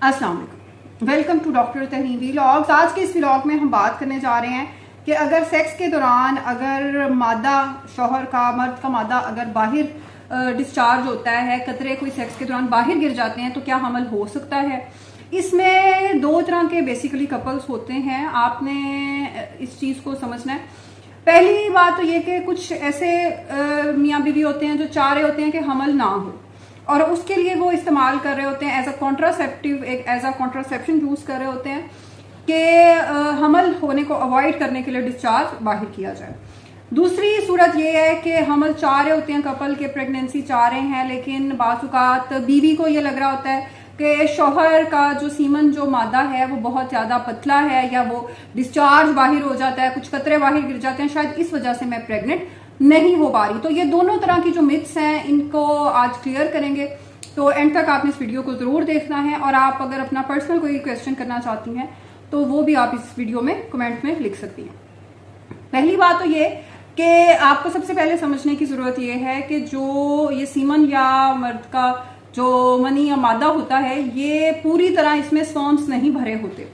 अस्सलाम वालेकुम, welcome to doctor Tehreen vlogs. आज के इस व्लॉग में हम बात करने जा रहे हैं कि अगर सेक्स के दौरान अगर मादा शौहर का मर्द का मादा अगर बाहर डिस्चार्ज होता है, कतरे कोई सेक्स के दौरान बाहर गिर जाते हैं तो क्या हमल हो सकता है। इसमें दो तरह के बेसिकली कपल्स होते हैं, आपने इस चीज़ को समझना है। पहली बात तो ये कि कुछ ऐसे मियाँ बीवी होते हैं जो चाह रहे होते हैं कि हमल ना हो और उसके लिए वो इस्तेमाल कर रहे होते हैं एज अ कॉन्ट्रासेप्टिव, एक एज अ कॉन्ट्रासेप्शन यूज कर रहे होते हैं कि हमल होने को अवॉइड करने के लिए डिस्चार्ज बाहर किया जाए। दूसरी सूरत ये है कि हमल चाह रहे होते हैं कपल के, प्रेगनेंसी चाह रहे हैं, लेकिन बाज़ बीवी को ये लग रहा होता है कि शौहर का जो सीमन जो मादा है वो बहुत ज़्यादा पतला है या वो डिस्चार्ज बाहर हो जाता है, कुछ कतरे बाहर गिर जाते हैं, शायद इस वजह से मैं प्रेग्नेंट नहीं हो पा रही। तो ये दोनों तरह की जो मिथ्स हैं इनको आज क्लियर करेंगे, तो एंड तक आपने इस वीडियो को जरूर देखना है। और आप अगर अपना पर्सनल कोई क्वेश्चन करना चाहती हैं तो वो भी आप इस वीडियो में कमेंट में लिख सकती हैं। पहली बात तो ये कि आपको सबसे पहले समझने की जरूरत ये है कि जो ये सीमन या मर्द का जो मनी या मादा होता है ये पूरी तरह इसमें स्पर्म्स नहीं भरे होते।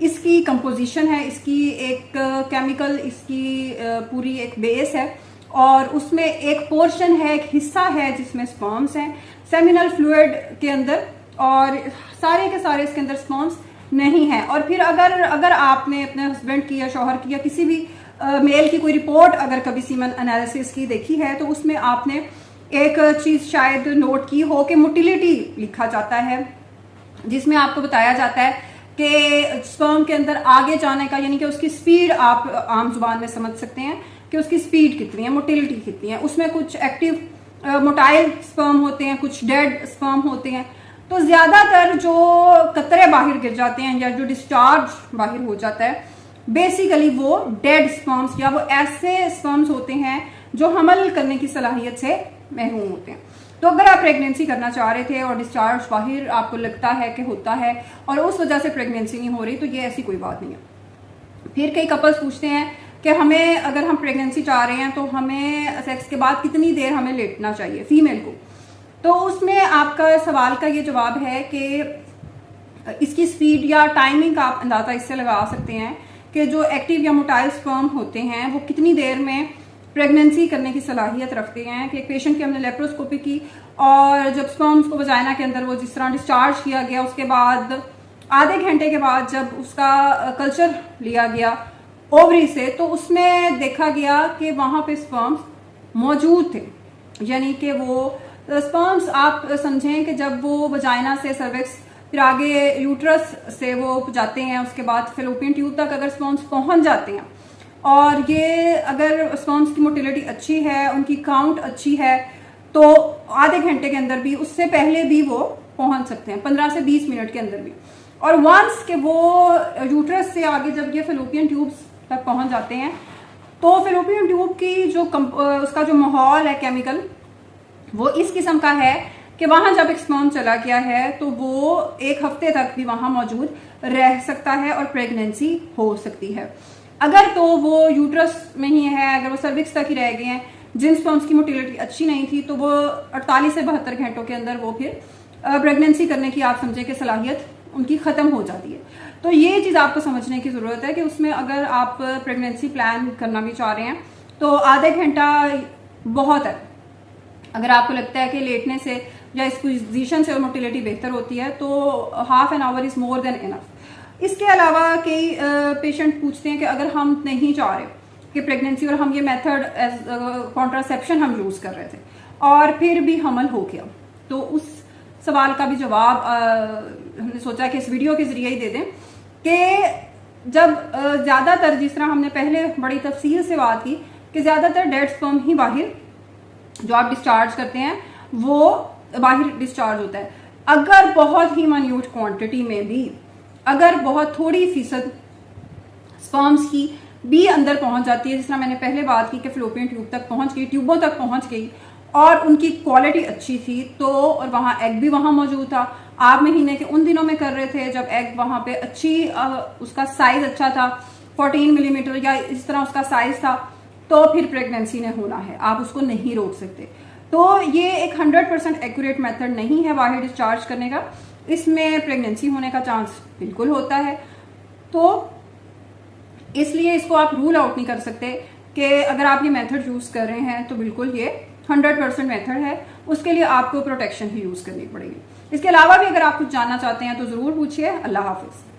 इसकी कंपोजिशन है, इसकी एक केमिकल, इसकी पूरी एक बेस है और उसमें एक पोर्शन है, एक हिस्सा है जिसमें स्पर्म्स हैं सेमिनल फ्लूइड के अंदर, और सारे के सारे इसके अंदर स्पर्म्स नहीं है। और फिर अगर आपने अपने हस्बैंड की या शौहर की या किसी भी मेल की कोई रिपोर्ट अगर कभी सीमन एनालिसिस की देखी है तो उसमें आपने एक चीज शायद नोट की हो कि मोटिलिटी लिखा जाता है, जिसमें आपको बताया जाता है कि स्पर्म के अंदर आगे जाने का, यानी कि उसकी स्पीड आप आम जुबान में समझ सकते हैं कि उसकी स्पीड कितनी है, मोटिलिटी कितनी है। उसमें कुछ एक्टिव मोटाइल स्पर्म होते हैं, कुछ डेड स्पर्म होते हैं। तो ज्यादातर जो कतरे बाहर गिर जाते हैं या जो डिस्चार्ज बाहर हो जाता है बेसिकली वो डेड स्पर्म्स या वो ऐसे स्पर्म्स होते हैं जो हमल करने की सलाहियत से महरूम होते हैं। तो अगर आप प्रेगनेंसी करना चाह रहे थे और डिस्चार्ज बाहर आपको लगता है कि होता है और उस वजह से प्रेगनेंसी नहीं हो रही तो ये ऐसी कोई बात नहीं है। फिर कई कपल्स पूछते हैं कि हमें अगर हम प्रेगनेंसी चाह रहे हैं तो हमें सेक्स के बाद कितनी देर हमें लेटना चाहिए फीमेल को। तो उसमें आपका सवाल का ये जवाब है कि इसकी स्पीड या टाइमिंग का आप अंदाजा इससे लगा सकते हैं कि जो एक्टिव या मोटाइल स्पर्म होते हैं वो कितनी देर में प्रेगनेंसी करने की सलाहियत रखते हैं। कि एक पेशेंट की हमने लेप्रोस्कोपी की और जब स्पर्म्स को वजाइना के अंदर वो जिस तरह डिस्चार्ज किया गया उसके बाद आधे घंटे के बाद जब उसका कल्चर लिया गया ओवरी से तो उसमें देखा गया कि वहां पे स्पर्म्स मौजूद थे। यानी कि वो स्पर्म्स आप समझें कि जब वो वजाइना से सर्विक्स फिर आगे यूट्रस से वो जाते हैं, उसके बाद फेलोपियन ट्यूब तक अगर स्पर्म्स पहुंच जाते हैं और ये अगर स्पर्म्स की मोटिलिटी अच्छी है, उनकी काउंट अच्छी है तो आधे घंटे के अंदर भी, उससे पहले भी वो पहुंच सकते हैं, 15 से 20 मिनट के अंदर भी। और वंस के वो यूट्रस से आगे जब ये फेलोपियन ट्यूब्स तक पहुंच जाते हैं तो फेलोपियन ट्यूब की जो उसका जो माहौल है केमिकल वो इस किस्म का है कि वहां जब एक स्पर्म चला गया है तो वो एक हफ्ते तक भी वहां मौजूद रह सकता है और प्रेगनेंसी हो सकती है। अगर तो वो यूट्रस में ही है, अगर वो सर्विक्स तक ही रह गए हैं, जिन स्पर्म्स की मोटिलिटी अच्छी नहीं थी तो वो 48 से 72 घंटों के अंदर वो फिर प्रेगनेंसी करने की आप समझे कि सलाहियत उनकी खत्म हो जाती है। तो ये चीज आपको समझने की जरूरत है कि उसमें अगर आप प्रेगनेंसी प्लान करना भी चाह रहे हैं तो आधे घंटा बहुत है। अगर आपको लगता है कि लेटने से या इस पोजीशन से मोटिलिटी बेहतर होती है तो half an hour is more than enough. इसके अलावा कई पेशेंट पूछते हैं कि अगर हम नहीं चाह रहे कि प्रेगनेंसी और हम ये मेथड एज कॉन्ट्रासेप्शन हम यूज कर रहे थे और फिर भी हमल हो गया, तो उस सवाल का भी जवाब हमने सोचा कि इस वीडियो के जरिए ही दे दें कि जब ज्यादातर, जिस तरह हमने पहले बड़ी तफसील से बात की कि ज्यादातर डेड स्पर्म ही बाहर जो आप डिस्चार्ज करते हैं वो बाहर डिस्चार्ज होता है। अगर बहुत ही माइन्यूट क्वांटिटी में भी, अगर बहुत थोड़ी फीसद स्पर्म्स की भी अंदर पहुंच जाती है, जिस तरह मैंने पहले बात की कि फ्लोपियन ट्यूब तक पहुंच गई, ट्यूबों तक पहुंच गई और उनकी क्वालिटी अच्छी थी तो, और वहां एग भी वहां मौजूद था, आप महीने के उन दिनों में कर रहे थे जब एग वहां पे अच्छी उसका साइज अच्छा था, 14 मिलीमीटर या इस तरह उसका साइज था, तो फिर प्रेगनेंसी ने होना है, आप उसको नहीं रोक सकते। तो ये एक 100% एक्यूरेट मेथड नहीं है बाहर डिस्चार्ज करने का। इसमें प्रेगनेंसी होने का चांस बिल्कुल होता है। तो इसलिए इसको आप रूल आउट नहीं कर सकते कि अगर आप ये मेथड यूज कर रहे हैं तो बिल्कुल ये 100% मेथड है, उसके लिए आपको प्रोटेक्शन ही यूज करनी पड़ेगी। इसके अलावा भी अगर आप कुछ जानना चाहते हैं तो जरूर पूछिए। अल्लाह हाफिज।